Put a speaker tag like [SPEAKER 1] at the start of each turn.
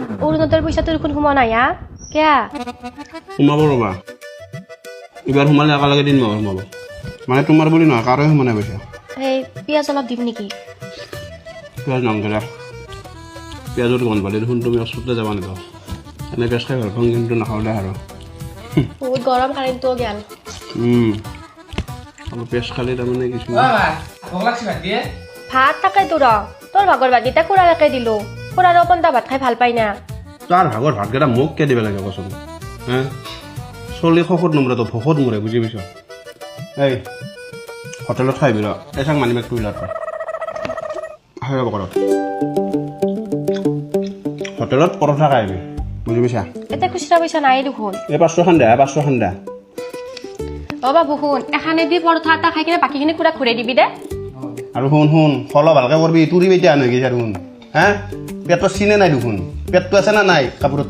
[SPEAKER 1] অৰুণোদয়ৰ পইচাটো দেখোন সোমোৱা নাই হা কিয়া
[SPEAKER 2] সোমাব ৰ'বা এইবাৰ সোমালে একেলগে দিন সোমাব মানে তোমাৰ বুলি নহয় কাৰোৱে সোমাই পইচা
[SPEAKER 1] এই পিঁয়াজ অলপ দিম নেকি
[SPEAKER 2] পিঁয়াজ নামকেলা পিঁয়াজৰ গন্ধ পালে দেখোন তুমি ওচৰতে যাবা নিদিওঁ এনে পিঁয়াজ খাই ভাল পাওঁ কিন্তু নাখাওঁ দে আৰু
[SPEAKER 1] বহুত গৰম কাৰেণ্টটো গেল
[SPEAKER 2] অলপ পিঁয়াজ খালে তাৰমানে কিছু
[SPEAKER 1] ভাত থাকে তোৰ তোৰ ভাগৰ ভাতকেইটা খুৰালৈকে দিলো খুৰাৰো পন্তা ভাত খাই ভাল পাই না
[SPEAKER 2] তাৰ ভাগৰ ভাতকেইটা মোক কিয় দিব লাগে কচোন হে চলি শকত নমৰে তো ভকত মৰে বুজি পাইছ এই হোটেলত খাই বিৰ এচাক মানি বেগ তুলি লয় খাই যাব ঘৰত হোটেলত পৰঠা খাই আহিবি বুজি পাইছা
[SPEAKER 1] এতিয়া খুচৰা পইচা নাই দেখোন
[SPEAKER 2] এই 500 খান দে 500 খান দে
[SPEAKER 1] অ বাবু শুন এখানে দি পৰঠা এটা খাই কিনে বাকীখিনি খুৰা ঘূৰাই দিবি দে
[SPEAKER 2] আৰু শুন ফলো ভালকে কৰবি তুৰি বেতিয়া আন হৈ গৈছে দেখোন হা পেটৰ চিনে নাই দেখোন পেটটো আছে না নাই কাপোৰত